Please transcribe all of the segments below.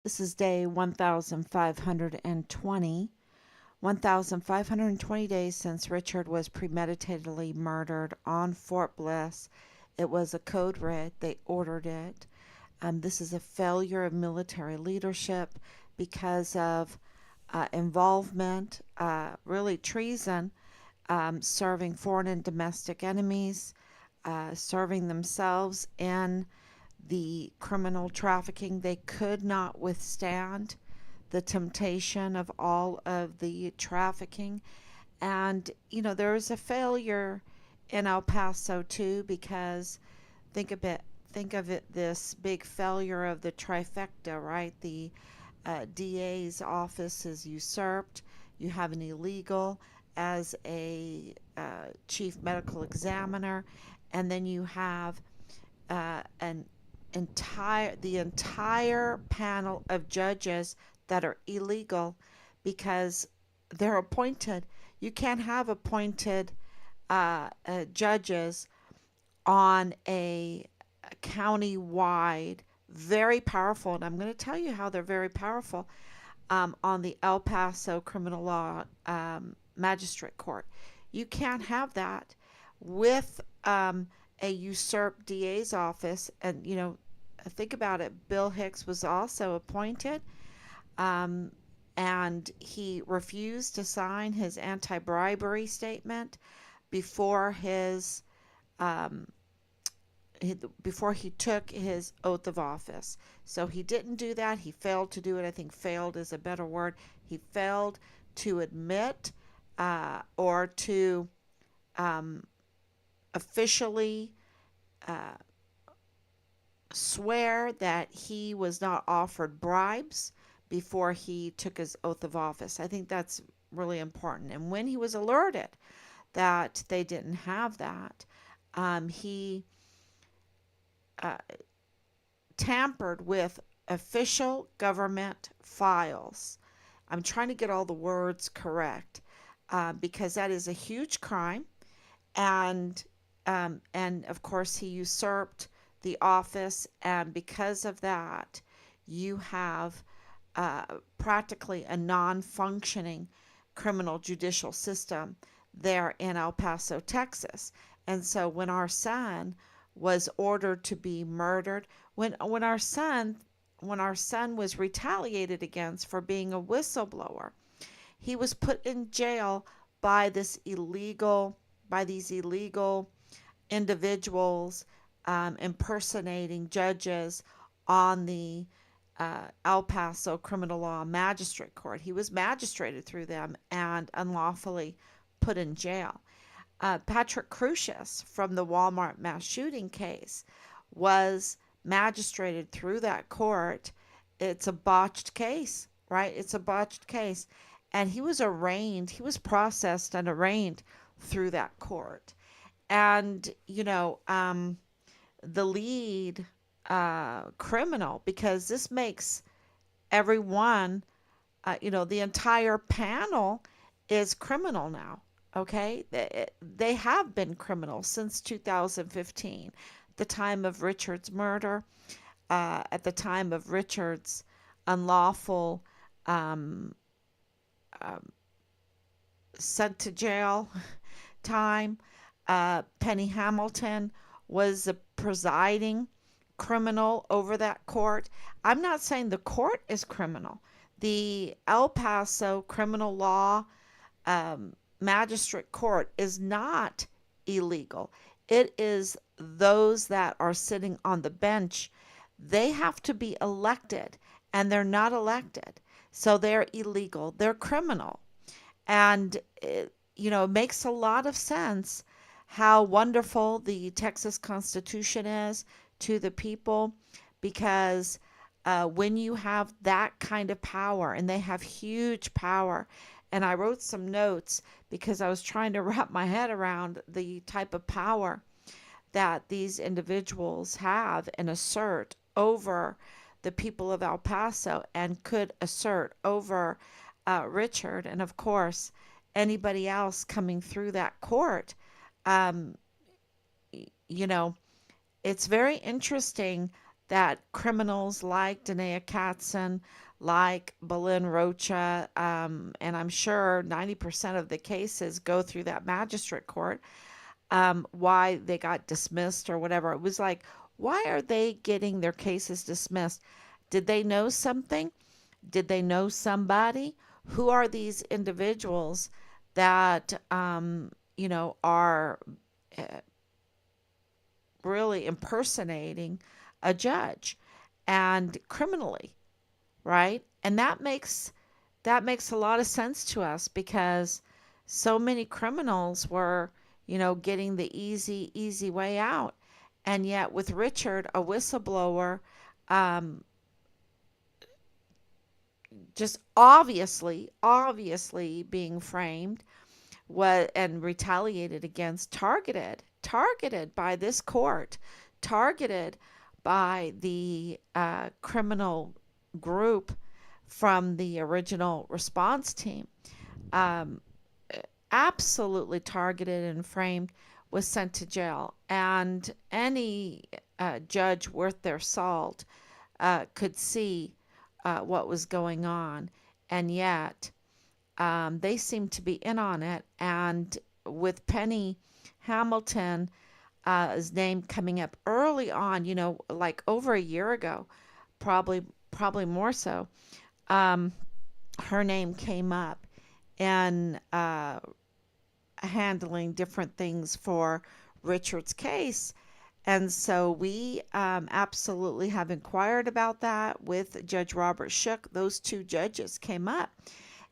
This is day 1520. 1520 days since Richard was premeditatedly murdered on Fort Bliss. It was a code red. They ordered it. This is a failure of military leadership because of involvement, really treason, serving foreign and domestic enemies, serving themselves in the criminal trafficking. They could not withstand the temptation of all of the trafficking. And, there is a failure in El Paso too, because think of it, this big failure of the trifecta, right? The DA's office is usurped. You have an illegal as a chief medical examiner, and then you have an entire panel of judges that are illegal because they're appointed. You can't have appointed judges on a county-wide, very powerful, and I'm going to tell you how they're very powerful, on the El Paso Criminal Law Magistrate Court. You can't have that with a usurped DA's office. And, think about it. Bill Hicks was also appointed, and he refused to sign his anti-bribery statement before before he took his oath of office. So he didn't do that. He failed to do it. I think failed is a better word. He failed to admit or to officially swear that he was not offered bribes before he took his oath of office. I think that's really important. And when he was alerted that they didn't have that, he tampered with official government files. I'm trying to get all the words correct because that is a huge crime. And of course, he usurped the office, and because of that, you have practically a non-functioning criminal judicial system there in El Paso, Texas. And so when our son was ordered to be murdered, when our son was retaliated against for being a whistleblower, he was put in jail by these illegal individuals impersonating judges on the El Paso Criminal Law Magistrate Court. He was magistrated through them and unlawfully put in jail. Patrick Crucius from the Walmart mass shooting case was magistrated through that court. It's a botched case, right? It's a botched case. And he was processed and arraigned through that court. And, the lead criminal, because this makes everyone, the entire panel is criminal now. Okay, they have been criminals since 2015, the time of Richard's murder, at the time of Richard's unlawful sent to jail time. Penny Hamilton was the presiding criminal over that court. I'm not saying the court is criminal. The El Paso criminal law magistrate court is not illegal. It is those that are sitting on the bench. They have to be elected, and they're not elected. So they're illegal. They're criminal. And it makes a lot of sense how wonderful the Texas Constitution is to the people, because when you have that kind of power, and they have huge power, and I wrote some notes because I was trying to wrap my head around the type of power that these individuals have and assert over the people of El Paso, and could assert over Richard, and of course anybody else coming through that court. It's very interesting that criminals like Danae Katzen, like Belen Rocha, and I'm sure 90% of the cases go through that magistrate court, why they got dismissed or whatever. It was like, why are they getting their cases dismissed? Did they know something? Did they know somebody? Who are these individuals that, are uh, really impersonating a judge and criminally, right? And that makes a lot of sense to us because so many criminals were, getting the easy way out. And yet with Richard, a whistleblower, um, just obviously being framed and retaliated against, targeted by this court, targeted by the criminal group from the original response team, um, absolutely targeted and framed, was sent to jail. And any judge worth their salt could see what was going on. And yet, they seem to be in on it. And with Penny Hamilton, his name coming up early on, like over a year ago, probably more so, um, her name came up and handling different things for Richard's case. And so we absolutely have inquired about that with Judge Robert Shook. Those two judges came up.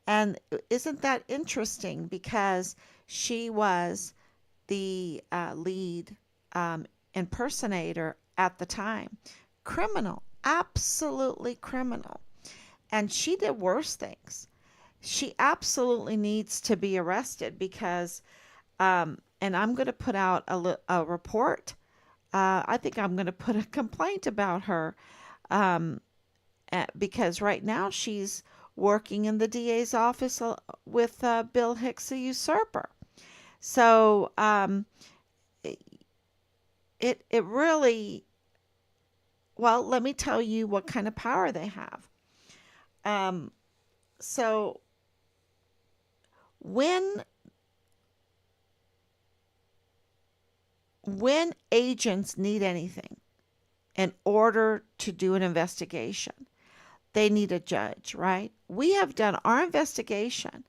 And isn't that interesting? Because she was the lead impersonator at the time. Criminal, absolutely criminal. And she did worse things. She absolutely needs to be arrested because, and I'm going to put out a report. I think I'm going to put a complaint about her, um, because right now she's working in the DA's office with Bill Hicks, a usurper. So it really, well, let me tell you what kind of power they have. Um, so when when agents need anything in order to do an investigation, they need a judge, right? We have done our investigation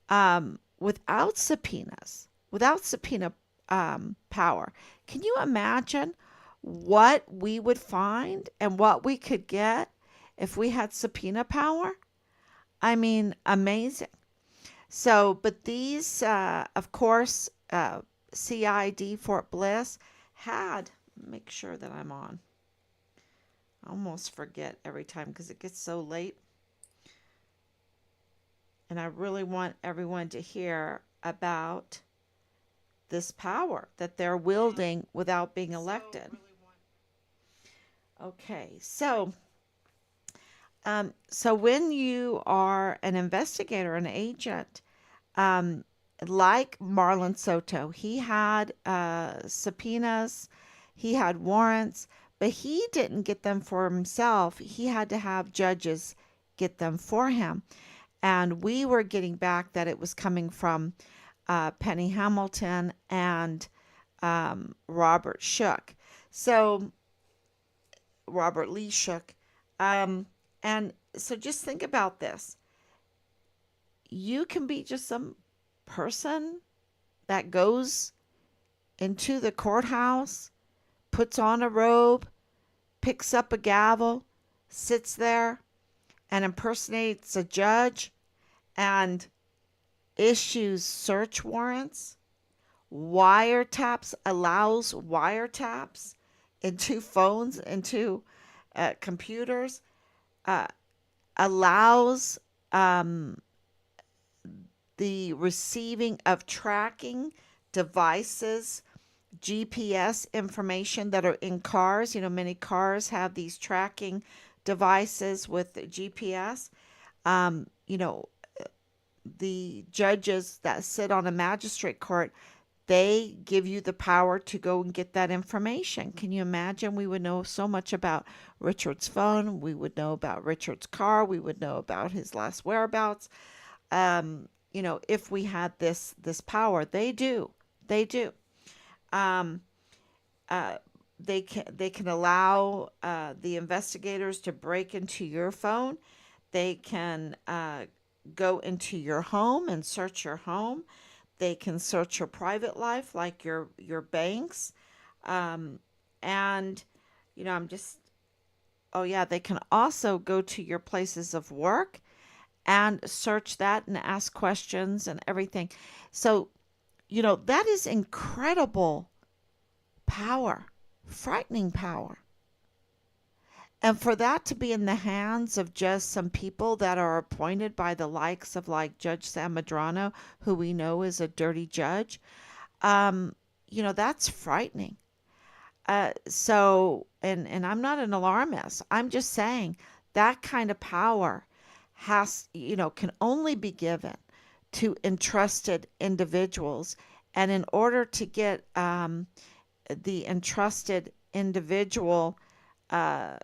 without subpoenas, without subpoena power. Can you imagine what we would find and what we could get if we had subpoena power? I mean, amazing. So, but these, of course, CID Fort Bliss had, make sure that I'm on. I almost forget every time because it gets so late. And I really want everyone to hear about this power that they're wielding without being elected. Okay, so when you are an investigator, an agent, um, like Marlon Soto, he had subpoenas, he had warrants, but he didn't get them for himself. He had to have judges get them for him. And we were getting back that it was coming from Penny Hamilton and Robert Shook. So, Robert Lee Shook. And so just think about this. You can be just some person that goes into the courthouse, puts on a robe, picks up a gavel, sits there, and impersonates a judge and issues search warrants, wiretaps, allows wiretaps into phones, into computers, uh, allows the receiving of tracking devices, GPS information that are in cars. Many cars have these tracking devices with GPS. You know, the judges that sit on a magistrate court, They give you the power to go and get that information. Can you imagine? We would know so much about Richard's phone. We would know about Richard's car. We would know about his last whereabouts. If we had this power, they do. Um, uh, they can allow the investigators to break into your phone. They can go into your home and search your home. They can search your private life, like your banks, um, and I'm just oh yeah, they can also go to your places of work and search that and ask questions and everything. So that is incredible power, frightening power. And for that to be in the hands of just some people that are appointed by the likes of like Judge Sam Madrano, who we know is a dirty judge, um, that's frightening. And I'm not an alarmist. I'm just saying that kind of power can only be given to entrusted individuals. And in order to get the entrusted individual, uh,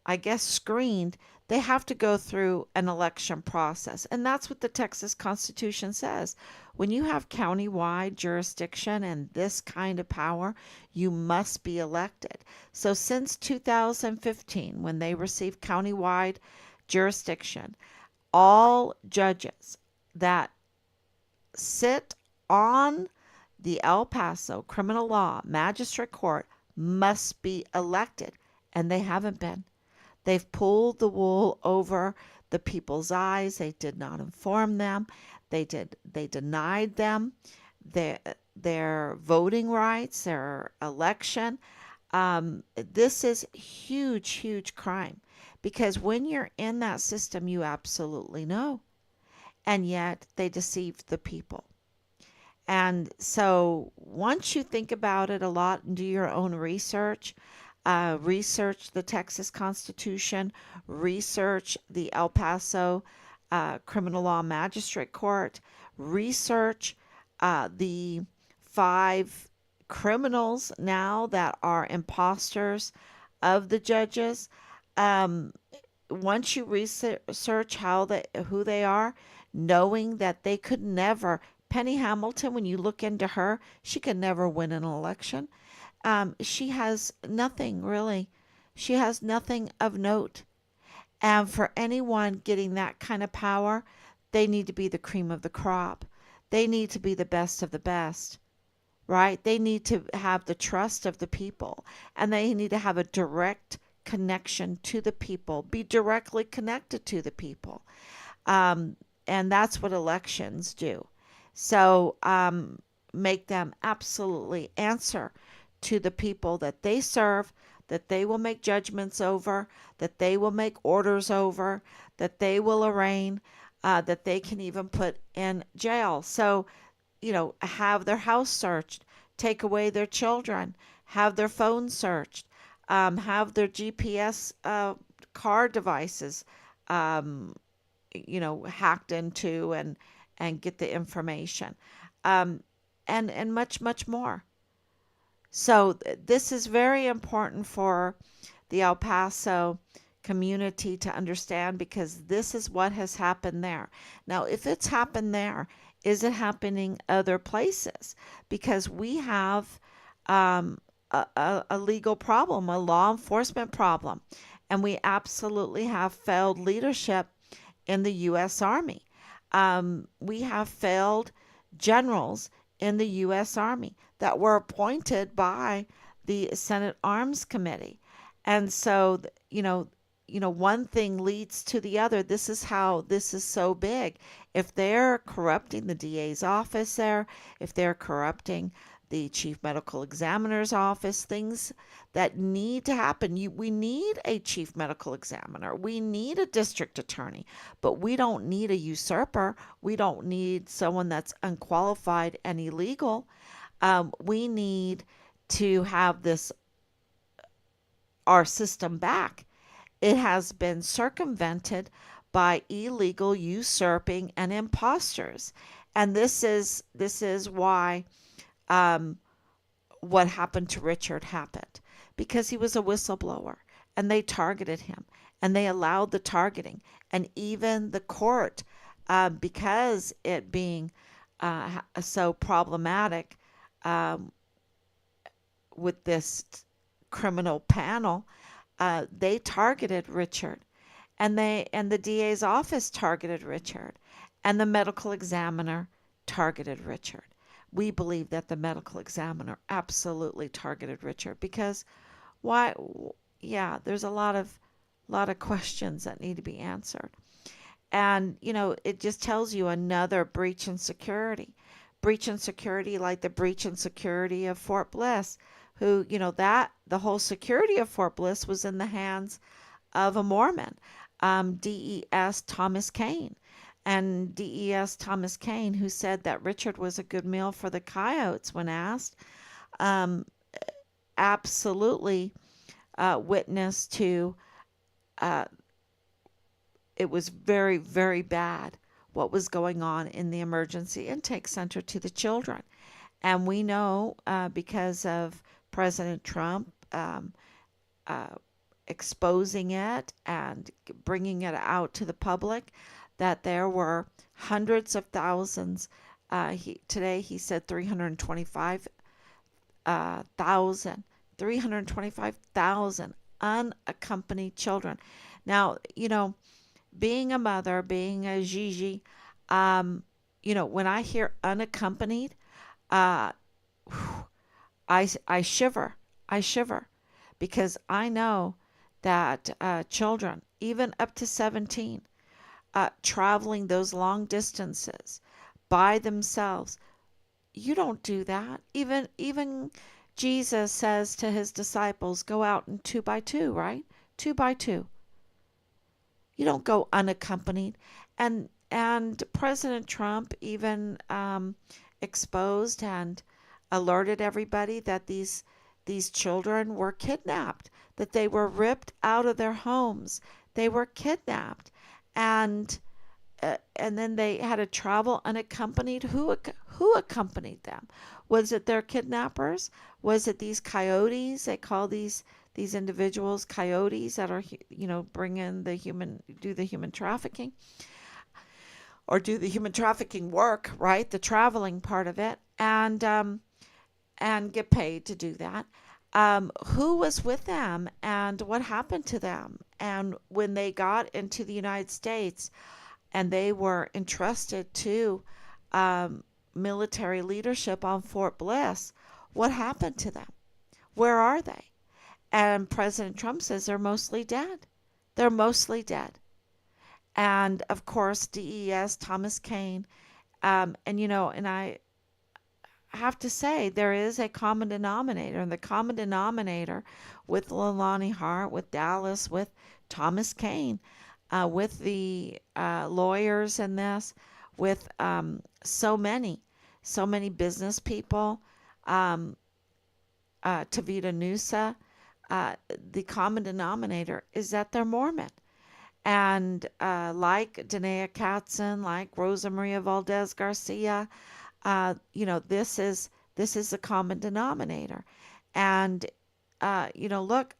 I guess, screened, they have to go through an election process. And that's what the Texas Constitution says. When you have county-wide jurisdiction and this kind of power, you must be elected. So since 2015, when they received county-wide jurisdiction, all judges that sit on the El Paso Criminal Law Magistrate Court must be elected, and they haven't been. They've pulled the wool over the people's eyes. They did not inform them. They denied them their voting rights, their election. This is huge, huge crime because when you're in that system, you absolutely know. And yet they deceived the people. And so once you think about it a lot and do your own research, research the Texas Constitution, research the El Paso Criminal Law Magistrate Court, research the 5 criminals now that are imposters of the judges. Um, Once you research who they are, knowing that they could never, Penny Hamilton, when you look into her, she could never win an election. She has nothing really. She has nothing of note. And for anyone getting that kind of power, they need to be the cream of the crop. They need to be the best of the best, right? They need to have the trust of the people and they need to have a direct connection to the people, be directly connected to the people. Um, and that's what elections do. So make them absolutely answer to the people that they serve, that they will make judgments over, that they will make orders over, that they will arraign, that they can even put in jail. So, have their house searched, take away their children, have their phones searched, have their GPS car devices, um, hacked into and get the information, um, and much much more. So this is very important for the El Paso community to understand because this is what has happened there. Now, if it's happened there, is it happening other places? Because we have a legal problem, a law enforcement problem, and we absolutely have failed leadership in the U.S. Army. We have failed generals in the U.S. Army that were appointed by the Senate Arms Committee. And so, one thing leads to the other. This is how this is so big. If they're corrupting the DA's office there, if they're corrupting the chief medical examiner's office, things that need to happen. We need a chief medical examiner. We need a district attorney, but we don't need a usurper. We don't need someone that's unqualified and illegal. We need to have our system back. It has been circumvented by illegal usurping and imposters. And this is why um, what happened to Richard happened because he was a whistleblower and they targeted him and they allowed the targeting. And even the court, because it being so problematic um, with this criminal panel, they targeted Richard, and the DA's office targeted Richard, and the medical examiner targeted Richard. We believe that the medical examiner absolutely targeted Richard because why? Yeah, there's a lot of questions that need to be answered. And, it just tells you another breach in security. Breach in security, like the breach in security of Fort Bliss, who, that the whole security of Fort Bliss was in the hands of a Mormon, DES Thomas Kane. And DES Thomas Kane, who said that Richard was a good meal for the coyotes when asked, um, absolutely witness to uh, it was very, very bad what was going on in the emergency intake center to the children. And we know because of President Trump uh, exposing it and bringing it out to the public that there were hundreds of thousands. Today he said 325,000, 325,000 unaccompanied children. Now, being a mother, being a Gigi, when I hear unaccompanied, uh, I shiver. I shiver because I know that children, even up to 17, traveling those long distances by themselves, you don't do that. Even Jesus says to his disciples, go out in two by two, right? Two by two. You don't go unaccompanied. And President Trump even exposed and alerted everybody that these children were kidnapped, that they were ripped out of their homes. They were kidnapped, and then they had to travel unaccompanied. Who accompanied them? Was it their kidnappers? Was it these coyotes? They call these individuals coyotes that are bring in do the human trafficking or do the human trafficking work, right? The traveling part of it, and get paid to do that. Who was with them and what happened to them? And when they got into the United States and they were entrusted to military leadership on Fort Bliss, what happened to them? Where are they? And President Trump says they're mostly dead. They're mostly dead. And of course, DES, Thomas Kane, and I have to say there is a common denominator, and the common denominator with Leilani Hart, with Dallas, with Thomas Kane, with the lawyers in this, with so many business people, Tavita Nusa, the common denominator is that they're Mormon. And like Danae Katzen, like Rosa Maria Valdez Garcia, this is the common denominator. And look,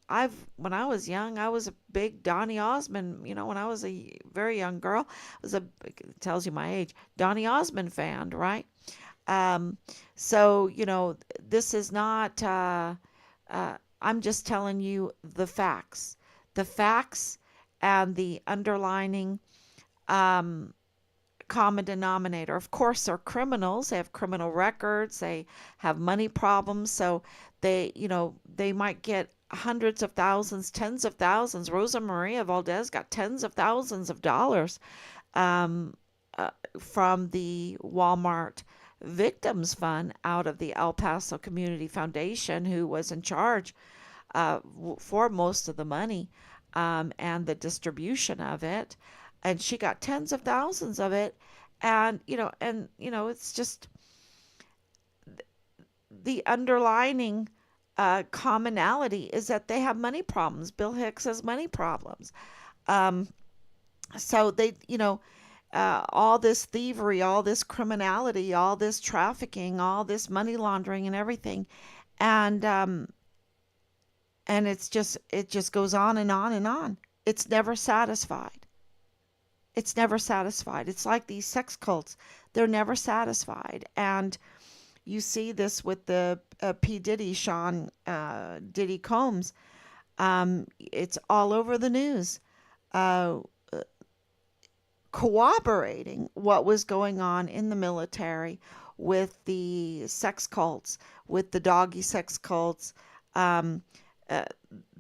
when I was young, I was a big Donny Osmond. When I was a very young girl, I was it tells you my age, Donny Osmond fan, right? So this is not. I'm just telling you the facts, and the underlining common denominator. Of course, they're criminals. They have criminal records. They have money problems. So they might get hundreds of thousands, tens of thousands. Rosa Maria Valdez got tens of thousands of dollars um, from the Walmart Victims Fund out of the El Paso Community Foundation, who was in charge for most of the money and the distribution of it. And she got tens of thousands of it. And it's just the underlining commonality is that they have money problems. Bill Hicks has money problems. So they, all this thievery, all this criminality, all this trafficking, all this money laundering and everything. And it just goes on and on and on. It's never satisfied. It's never satisfied. It's like these sex cults. They're never satisfied. And you see this with the P. Diddy, Sean Diddy Combs. It's all over the news, uh, corroborating what was going on in the military with the sex cults, with the doggy sex cults, um, uh,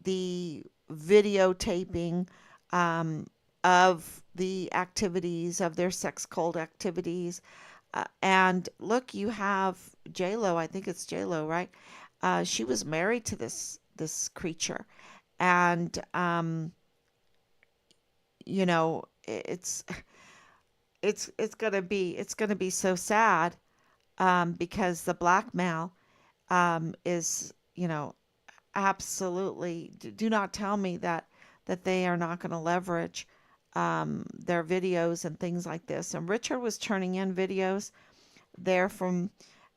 the videotaping of the activities, of their sex cult activities. And look, you have J Lo. I think it's J Lo, right? She was married to this creature, and you know, it's gonna be so sad, because the blackmail is, absolutely. Do not tell me that they are not going to leverage their videos and things like this. And Richard was turning in videos there from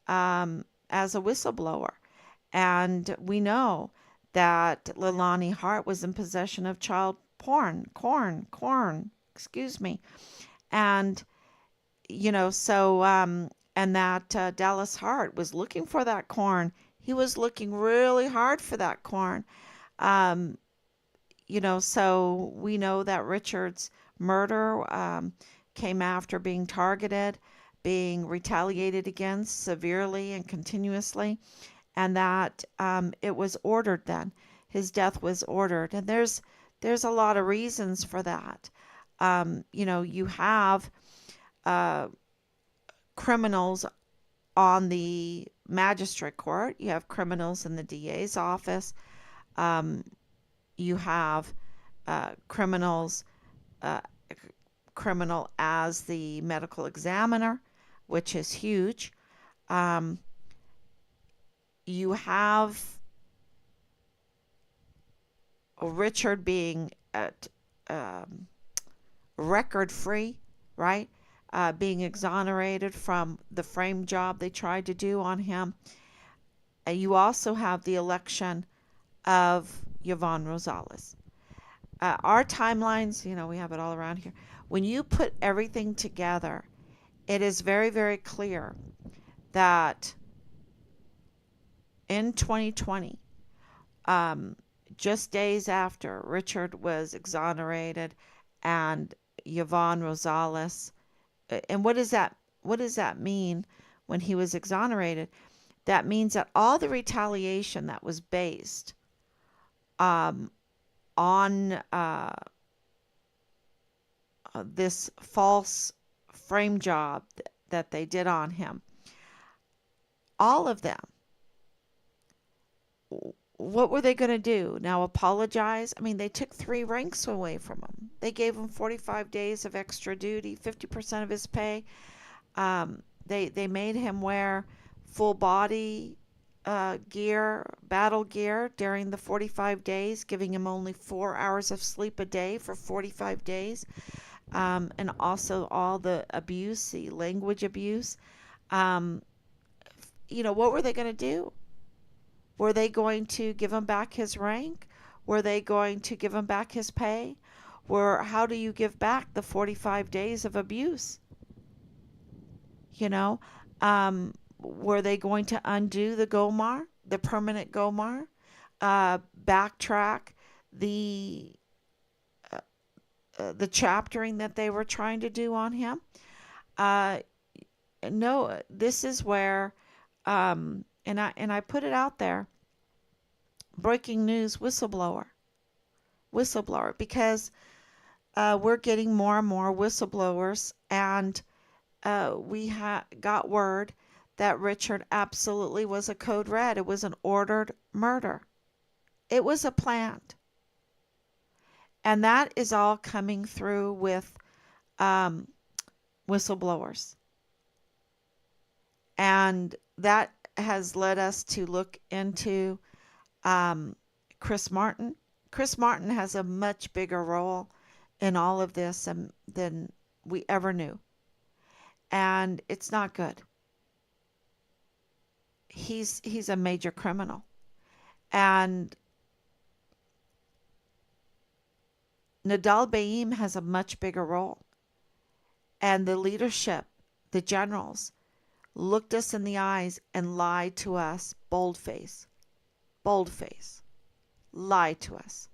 as a whistleblower, and we know that Leilani Hart was in possession of child corn, excuse me, and and that Dallas Hart was looking for that corn. He was looking really hard for that corn. Um, so we know that Richard's murder came after being targeted, being retaliated against severely and continuously, and that it was ordered then. His death was ordered. And there's a lot of reasons for that. You have uh, criminals on the magistrate court. You have criminals in the DA's office. Um, you have criminals, uh, criminal as the medical examiner, which is huge. Um, you have Richard being at record free, right? Being exonerated from the frame job they tried to do on him. You also have the election of Yvonne Rosales. Our timelines, we have it all around here. When you put everything together, it is very, very clear that in 2020, um, just days after Richard was exonerated and Yvonne Rosales, and what does that mean when he was exonerated? That means that all the retaliation that was based um, on this false frame job that they did on him, all of them, what were they going to do? Now apologize? I mean, they took 3 ranks away from him. They gave him 45 days of extra duty, 50% of his pay. They made him wear full body gear, battle gear during the 45 days, giving him only 4 hours of sleep a day for 45 days. And also all the abuse, the language abuse. Um, what were they going to do? Were they going to give him back his rank? Were they going to give him back his pay? How do you give back the 45 days of abuse? You know, were they going to undo the GOMAR, the permanent GOMAR, backtrack the the chaptering that they were trying to do on him? Uh, no, this is where, and I put it out there, breaking news, whistleblower, because we're getting more and more whistleblowers, and we got word that Richard absolutely was a code red. It was an ordered murder. It was a plant. And that is all coming through with um, whistleblowers. And that has led us to look into um, Chris Martin. Chris Martin has a much bigger role in all of this than we ever knew. And it's not good. He's a major criminal. And Nadal Baim has a much bigger role. And the leadership, the generals, looked us in the eyes and lied to us, bold face, lied to us.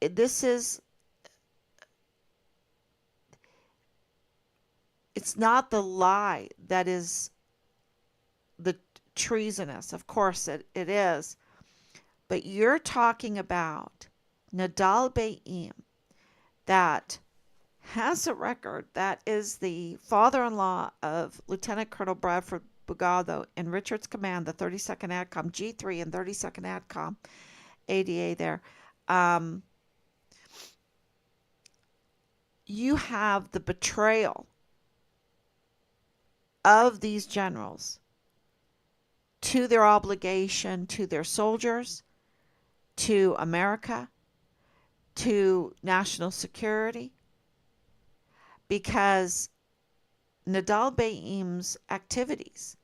This is, it's not the lie that is the treasonous. Of course it is. But you're talking about Nadal Baim that has a record, that is the father-in-law of Lieutenant Colonel Bradford Bugado in Richard's command, the 32nd ADCOM, G3 and 32nd ADCOM, ADA there. You have the betrayal of these generals to their obligation to their soldiers, to America, to national security, because Nadal Baim's activities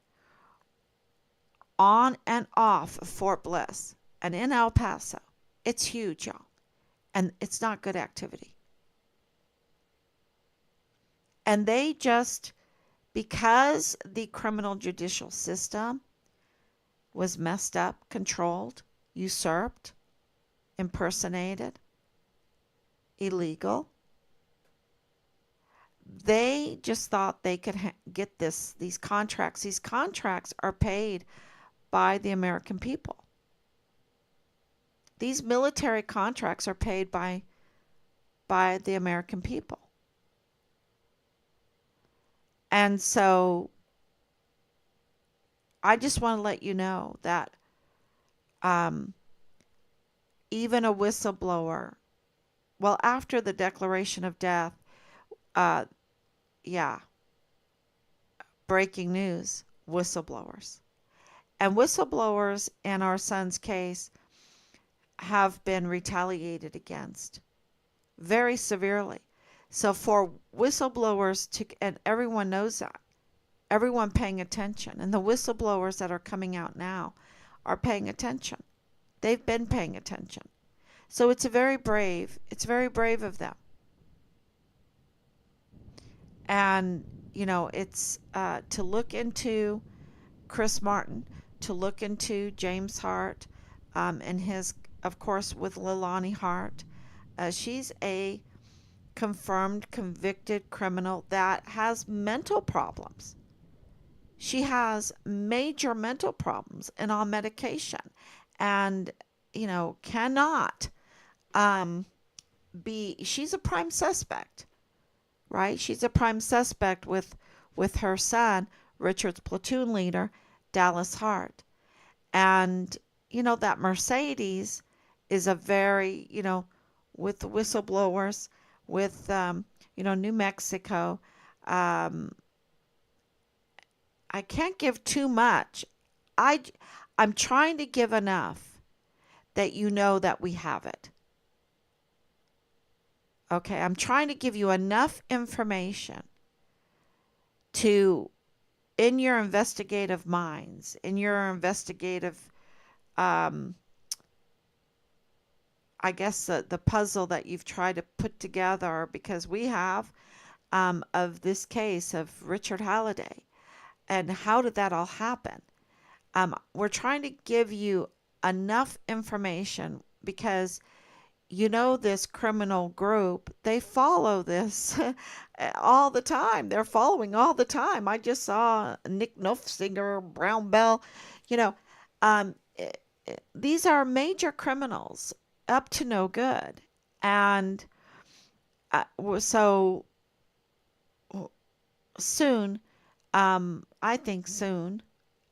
on and off of Fort Bliss and in El Paso, it's huge, y'all, and it's not good activity. And they just, because the criminal judicial system was messed up, controlled, usurped, impersonated, illegal, they just thought they could get these contracts. These contracts are paid by the American people. These military contracts are paid by the American people. And so I just want to let you know that even a whistleblower, well, after the declaration of death, yeah, breaking news, whistleblowers. And whistleblowers in our son's case have been retaliated against very severely. So for whistleblowers to, and everyone knows that, everyone paying attention, and the whistleblowers that are coming out now are paying attention. They've been paying attention. So it's very brave of them. And, you know, it's to look into Chris Martin, to look into James Hart, and his, of course, with Leilani Hart. She's a confirmed convicted criminal that has mental problems. She has major mental problems and on medication, and, you know, cannot she's a prime suspect, right? She's a prime suspect with her son, Richard's platoon leader, Dallas Hart. And, you know, that Mercedes is a very, you know, with the whistleblowers, with, you know, New Mexico. I can't give too much. I'm trying to give enough that you know that we have it. Okay, I'm trying to give you enough information to, in your investigative minds, in your investigative, I guess the puzzle that you've tried to put together, because we have, of this case of Richard Halliday, and how did that all happen? We're trying to give you enough information because, you know, this criminal group, they follow this all the time. They're following all the time. I just saw Nick Nofsinger, Brown Bell, you know, these are major criminals up to no good. And so soon, I think soon,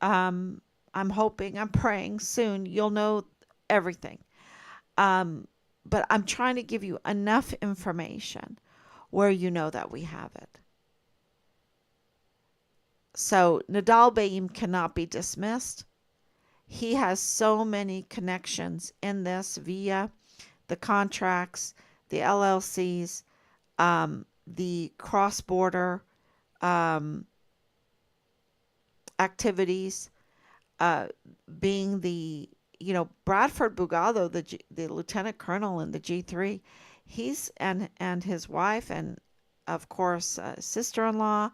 I'm hoping, I'm praying soon, you'll know everything. But I'm trying to give you enough information where you know that we have it. So Nadal Baim cannot be dismissed. He has so many connections in this via the contracts, the LLCs, the cross-border um, activities, uh, being the, Bradford Bugado, the lieutenant colonel in the G3, he's and his wife and of course sister-in-law,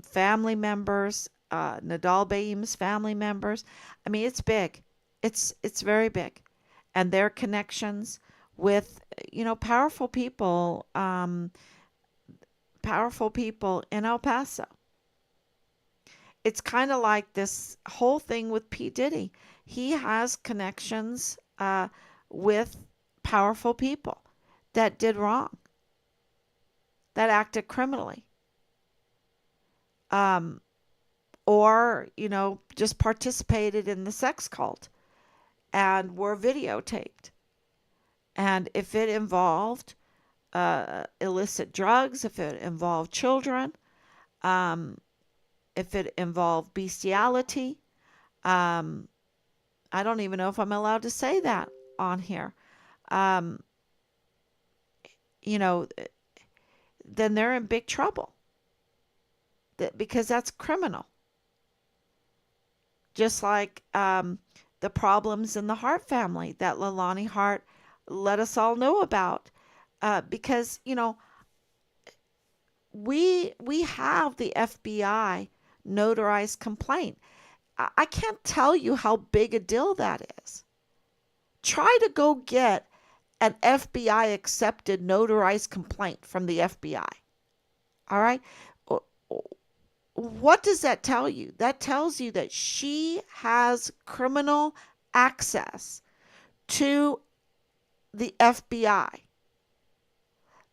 family members, Nadal Bayim's family members. I mean, it's big. It's very big, and their connections with powerful people in El Paso. It's kind of like this whole thing with P. Diddy. He has connections with powerful people that did wrong, that acted criminally, um, or, just participated in the sex cult and were videotaped. And if it involved illicit drugs, if it involved children, um, if it involved bestiality, um, I don't even know if I'm allowed to say that on here. Um, you know, then they're in big trouble because that's criminal. Just like the problems in the Hart family that Leilani Hart let us all know about. Because, we have the FBI notarized complaint. I can't tell you how big a deal that is. Try to go get an FBI accepted notarized complaint from the FBI. All right? What does that tell you? That tells you that she has criminal access to the FBI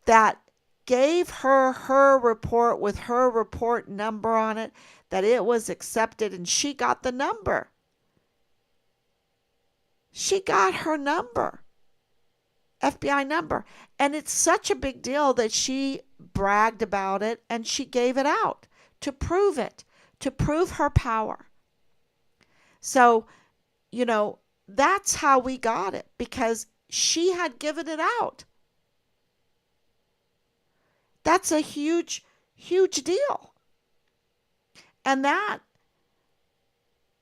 that gave her report with her report number on it, that it was accepted, and she got the number. She got her number, FBI number. And it's such a big deal that she bragged about it and she gave it out to prove it, to prove her power. So, that's how we got it, because she had given it out. That's a huge, huge deal. And that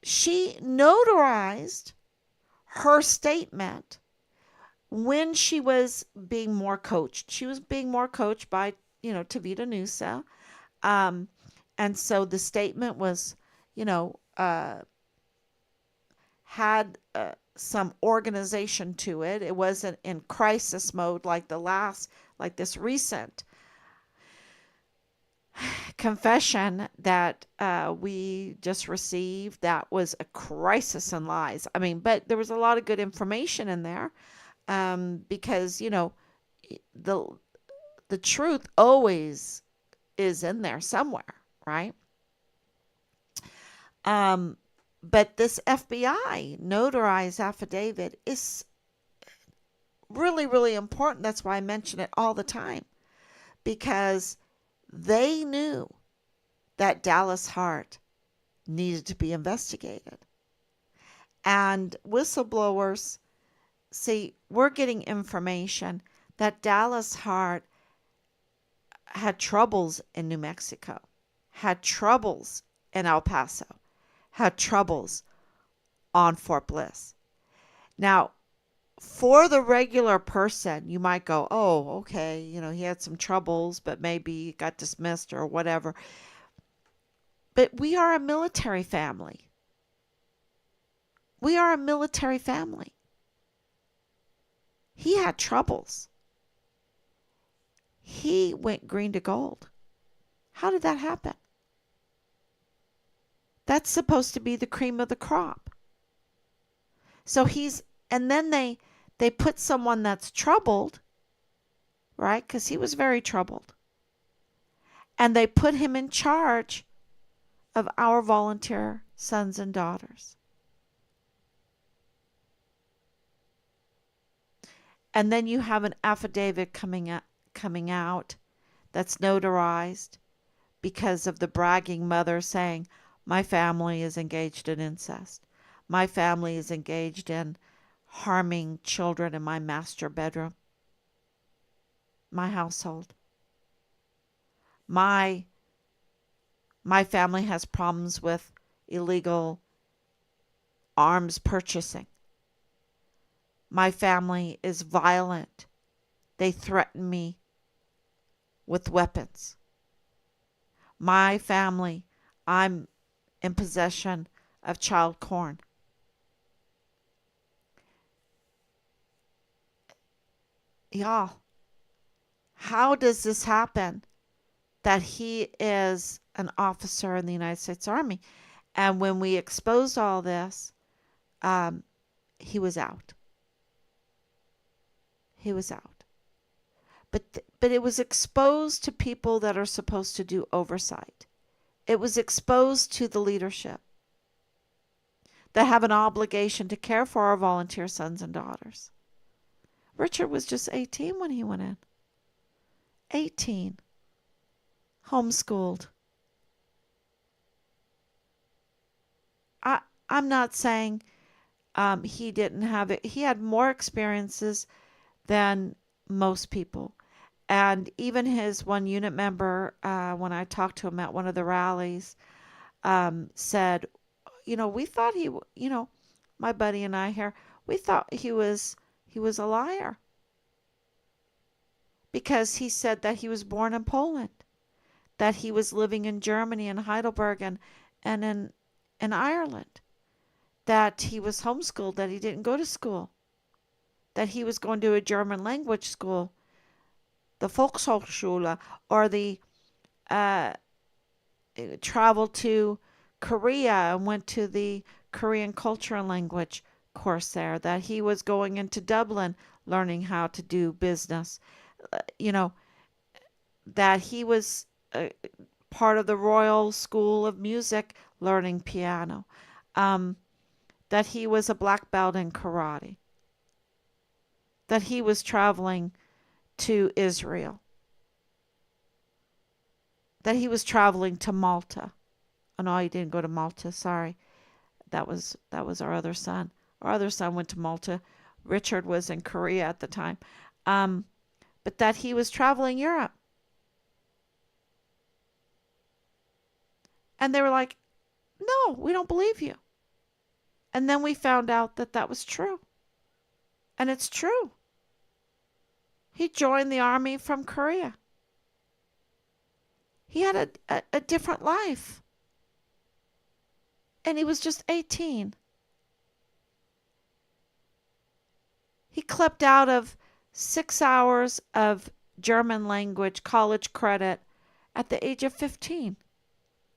she notarized her statement when she was being more coached. She was being more coached by, Tavita Nusa. And so the statement was, had some organization to it. It wasn't in crisis mode like this recent confession that we just received. That was a crisis in lies. I mean, but there was a lot of good information in there, because the the truth always is in there somewhere, right? But this FBI notarized affidavit is really, really important. That's why I mention it all the time, because they knew that Dallas Hart needed to be investigated. And whistleblowers, see, we're getting information that Dallas Hart had troubles in New Mexico, had troubles in El Paso, had troubles on Fort Bliss. Now, for the regular person, you might go, oh, okay, he had some troubles, but maybe he got dismissed or whatever. But we are a military family. We are a military family. He had troubles. He went green to gold. How did that happen? That's supposed to be the cream of the crop. So and then they put someone that's troubled, right? Because he was very troubled. And they put him in charge of our volunteer sons and daughters. And then you have an affidavit coming out that's notarized because of the bragging mother saying, my family is engaged in incest. My family is engaged in harming children in my master bedroom, my household. My my family has problems with illegal arms purchasing. My family is violent. They threaten me with weapons. My family, I'm in possession of child porn. Y'all, how does this happen that he is an officer in the United States Army? And when we exposed all this, um, he was out. He was out. But it was exposed to people that are supposed to do oversight. It was exposed to the leadership that have an obligation to care for our volunteer sons and daughters. Richard was just 18 when he went in. 18. Homeschooled. I, I'm not saying he didn't have it. He had more experiences than most people. And even his one unit member, when I talked to him at one of the rallies, said, we thought my buddy and I here, we thought he was a liar because he said that he was born in Poland, that he was living in Germany and Heidelberg and in Ireland, that he was homeschooled, that he didn't go to school, that he was going to a German language school, the Volkshochschule, or the uh, traveled to Korea and went to the Korean culture and language course there, that he was going into Dublin learning how to do business, you know, that he was part of the Royal School of Music learning piano, um, that he was a black belt in karate, that he was traveling to Israel, that he was traveling to Malta. Oh no, he didn't go to Malta. Sorry, that was our other son. Our other son went to Malta. Richard was in Korea at the time, um, but that he was traveling Europe, and they were like, "No, we don't believe you." And then we found out that that was true, and it's true. He joined the army from Korea. He had a different life, and he was just 18. He clipped out of 6 hours of German language college credit at the age of 15.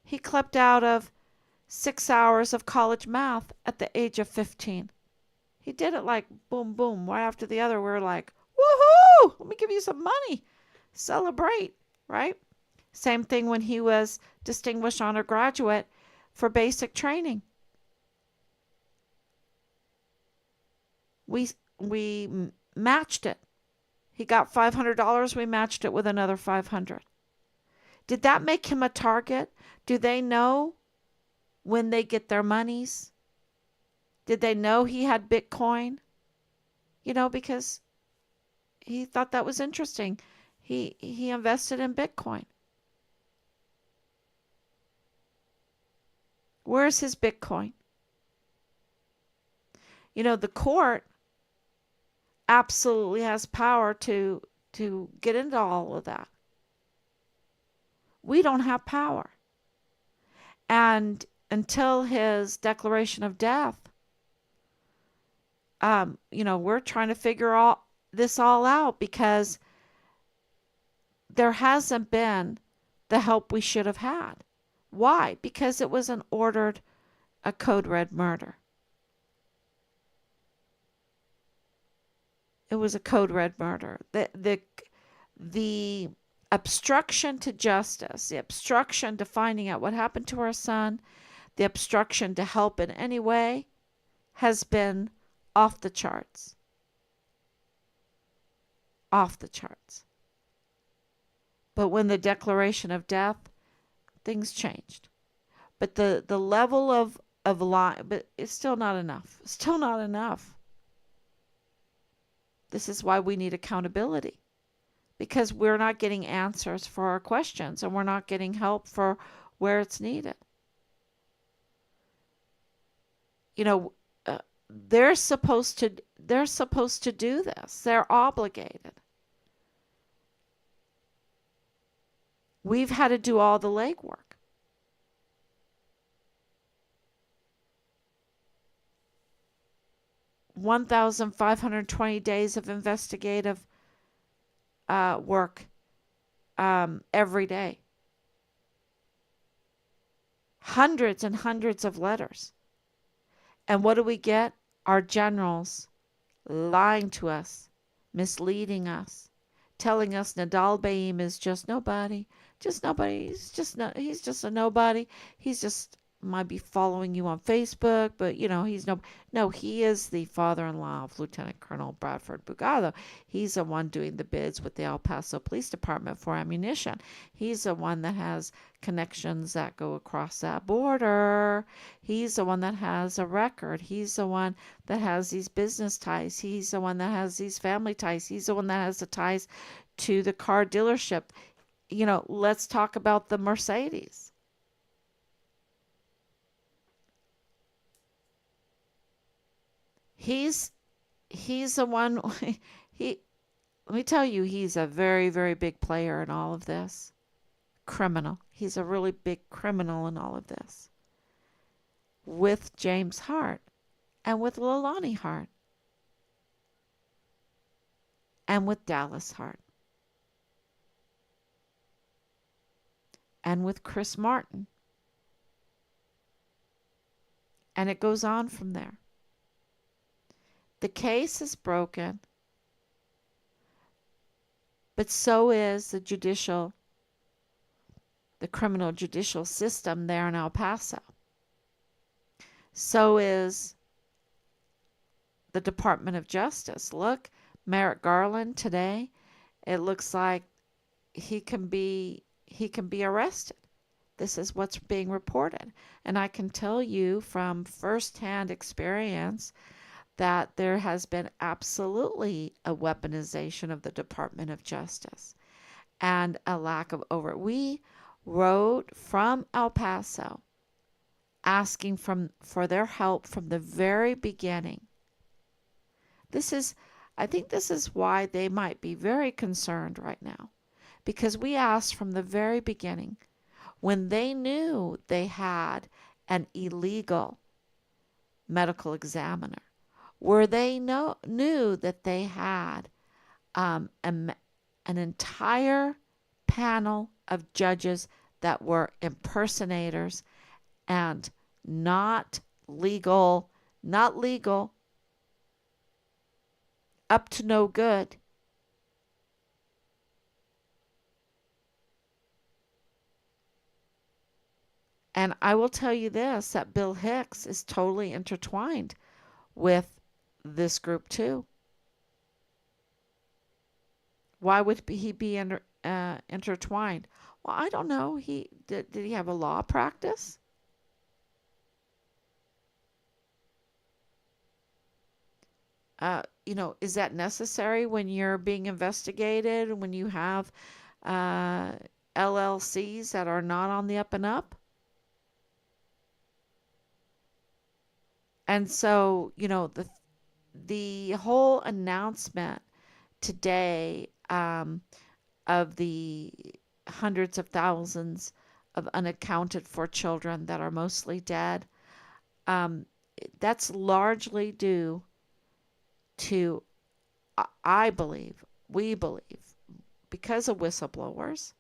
He clipped out of 6 hours of college math at the age of 15. He did it like boom, boom, one after the other. We were like, woohoo! Let me give you some money. Celebrate, right? Same thing when he was distinguished honor graduate for basic training. We matched it. He got $500. We matched it with another 500. Did that make him a target? Do they know when they get their monies? Did they know he had Bitcoin? Because he thought that was interesting. He invested in Bitcoin. Where's his Bitcoin? The court absolutely has power to get into all of that. We don't have power. And until his declaration of death, we're trying to figure all this all out because there hasn't been the help we should have had. Why? Because it was a code red murder. It was a code red murder. The obstruction to justice, the obstruction to finding out what happened to our son, the obstruction to help in any way has been off the charts. Off the charts. But when the declaration of death, things changed. But the level of lie, but it's still not enough. Still not enough. This is why we need accountability. because we're not getting answers for our questions and we're not getting help for where it's needed. You know, uh, they're supposed to do this. They're obligated. We've had to do all the legwork. 1,520 days of investigative work every day. Hundreds and hundreds of letters. And what do we get? Our generals lying to us, misleading us, telling us Nadal Baim is just nobody, just nobody. He's just a nobody. He's just might be following you on Facebook, but he's no, he is the father-in-law of Lieutenant Colonel Bradford Bugado. He's the one doing the bids with the El Paso Police Department for ammunition. He's the one that has connections that go across that border. He's the one that has a record. He's the one that has these business ties. He's the one that has these family ties. He's the one that has the ties to the car dealership. Let's talk about the Mercedes. He's he's the one he let me tell you, he's a very, very big player in all of this. Criminal. He's a really big criminal in all of this. With James Hart and with Leilani Hart and with Dallas Hart and with Chris Martin. And it goes on from there. The case is broken, but so is the criminal judicial system there in El Paso. So is the Department of Justice. Look, Merrick Garland today, it looks like he can be arrested. This is what's being reported. And I can tell you from firsthand experience that there has been absolutely a weaponization of the Department of Justice and a lack of oversight. We wrote from El Paso asking for their help from the very beginning. I think this is why they might be very concerned right now, because we asked from the very beginning when they knew they had an illegal medical examiner, where they knew that they had an entire panel of judges that were impersonators and not legal, up to no good. And I will tell you this, that Bill Hicks is totally intertwined with this group too. Why would he be intertwined? Well, I don't know. Did he have a law practice? Is that necessary when you're being investigated, when you have LLCs that are not on the up and up? And so, the whole announcement today of the hundreds of thousands of unaccounted for children that are mostly dead, that's largely due to, we believe, because of whistleblowers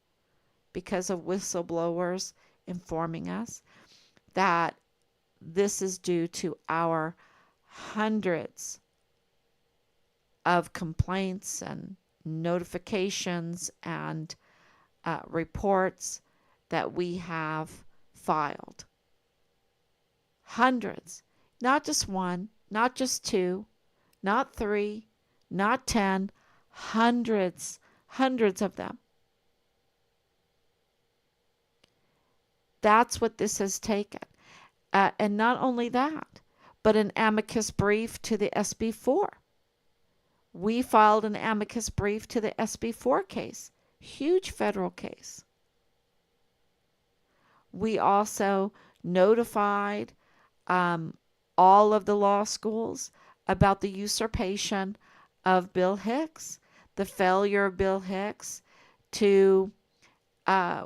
informing us that this is due to our hundreds of complaints and notifications and reports that we have filed. Hundreds. Not just one, not just two, not three, not 10, hundreds of them. That's what this has taken. And not only that, but an amicus brief to the SB4, We filed an amicus brief to the SB4 case, huge federal case. We also notified um, all of the law schools about the usurpation of Bill Hicks, the failure of Bill Hicks to uh,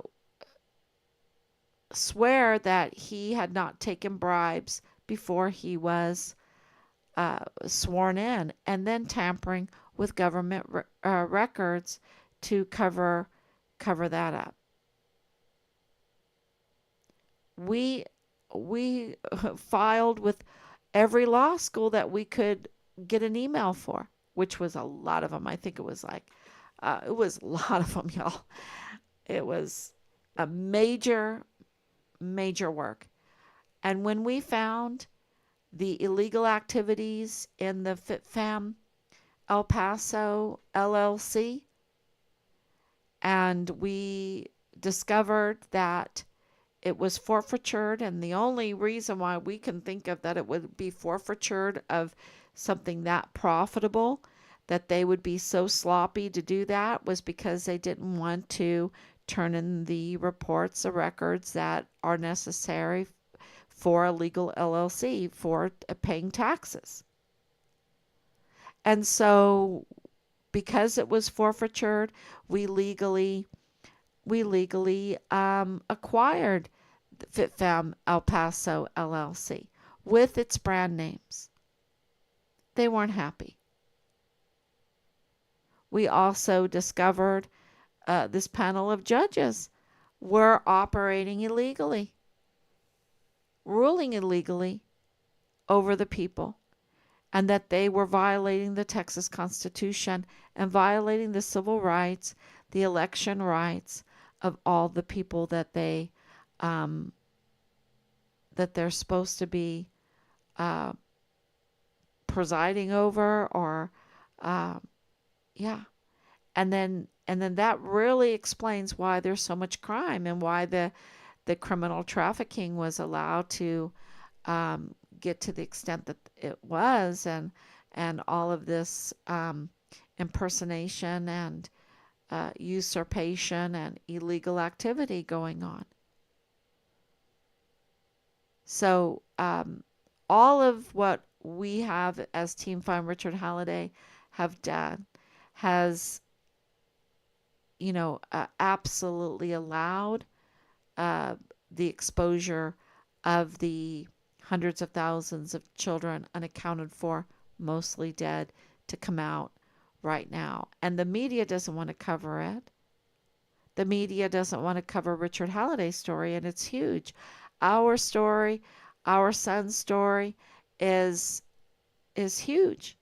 swear that he had not taken bribes before he was sworn in, and then tampering with government records to cover that up. We we filed with every law school that we could get an email for, which was a lot of them. I think it was a lot of them, y'all. It was a major work. And when we found the illegal activities in the FitFam El Paso LLC, and we discovered that it was forfeitured, and the only reason why we can think of that it would be forfeitured of something that profitable, that they would be so sloppy to do that, was because they didn't want to turn in the reports or records that are necessary for a legal LLC for paying taxes. And so because it was forfeitured, we legally acquired FitFam El Paso LLC with its brand names. They weren't happy. We also discovered this panel of judges were operating illegally, ruling illegally over the people, and that they were violating the Texas Constitution and violating the civil rights, the election rights of all the people that they're supposed to be uh, presiding over, or yeah. And then that really explains why there's so much crime, and why the criminal trafficking was allowed to get to the extent that it was, and all of this impersonation and usurpation and illegal activity going on. So all of what we have as Team Find Richard Halliday have done has, absolutely allowed the exposure of the hundreds of thousands of children unaccounted for, mostly dead, to come out right now. And the media doesn't want to cover it. The media doesn't want to cover Richard Halliday's story, and it's huge. Our story, our son's story, is huge,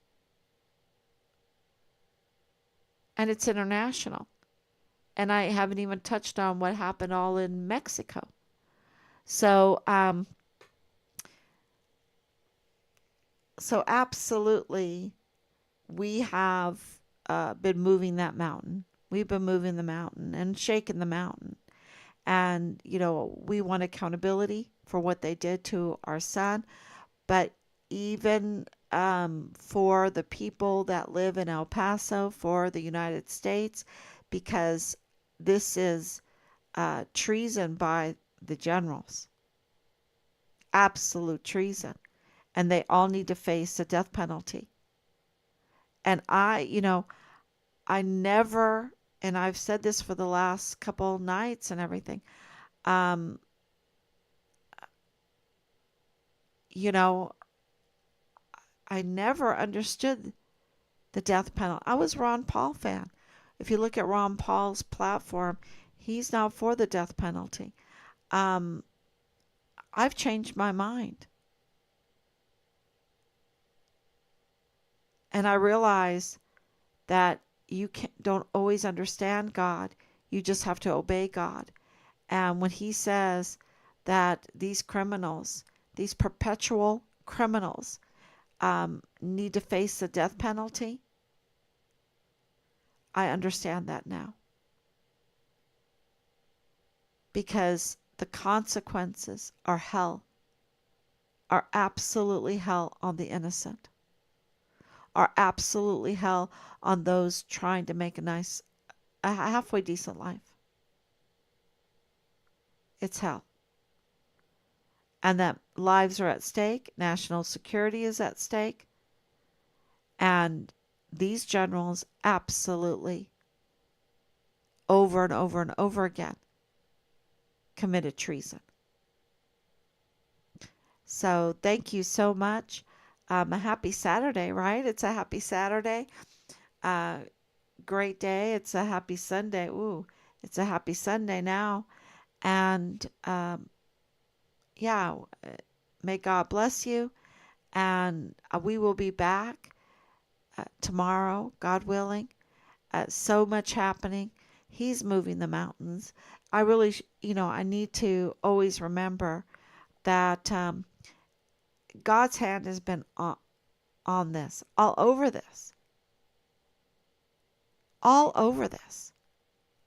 and it's international. And I haven't even touched on what happened all in Mexico. So, absolutely, we have been moving that mountain. We've been moving the mountain and shaking the mountain. And, we want accountability for what they did to our son. But even for the people that live in El Paso, for the United States, because this is treason by the generals. Absolute treason. And they all need to face the death penalty. And I never, and I've said this for the last couple nights and everything, um, you know, I never understood the death penalty. I was a Ron Paul fan. If you look at Ron Paul's platform, he's not for the death penalty. Um, I've changed my mind. And I realize that you don't always understand God. You just have to obey God. And when he says that these criminals, these perpetual criminals, need to face the death penalty, I understand that now. Because the consequences are hell, are absolutely hell on the innocent. are absolutely hell on those trying to make a halfway decent life. It's hell. And that lives are at stake, national security is at stake, and these generals absolutely, over and over and over again, committed treason. So thank you so much. A happy Saturday, right? It's a happy Saturday. Uh, Great day. It's a happy Sunday. Ooh, it's a happy Sunday now. And yeah, may God bless you. And we will be back tomorrow, God willing. So much happening. He's moving the mountains. I really, I need to always remember that God's hand has been on this, all over this,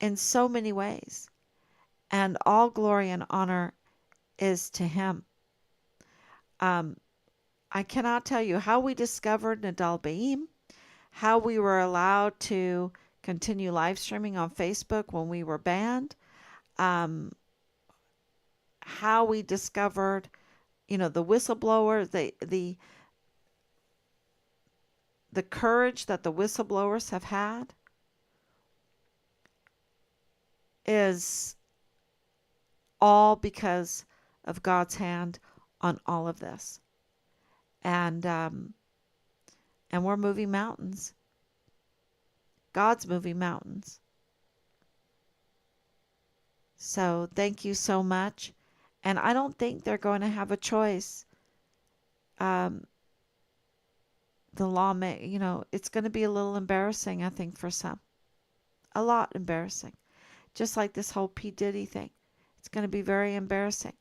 in so many ways. And all glory and honor is to Him. Um, I cannot tell you how we discovered Nadal Baim, how we were allowed to continue live streaming on Facebook when we were banned, um, how we discovered, the whistleblower, the courage that the whistleblowers have had is all because of God's hand on all of this. And we're moving mountains. God's moving mountains. So thank you so much. And I don't think they're going to have a choice. Um, the law may, it's going to be a little embarrassing, I think, for some. A lot embarrassing. Just like this whole P. Diddy thing. It's going to be very embarrassing.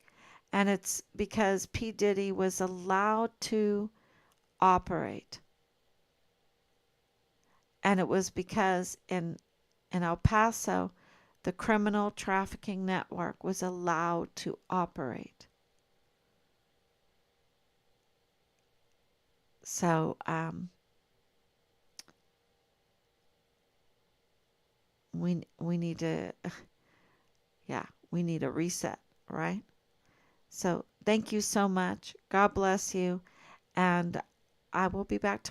And it's because P. Diddy was allowed to operate. And it was because in El Paso, the criminal trafficking network was allowed to operate. So, we need to, yeah, we need a reset, right? So thank you so much. God bless you. And I will be back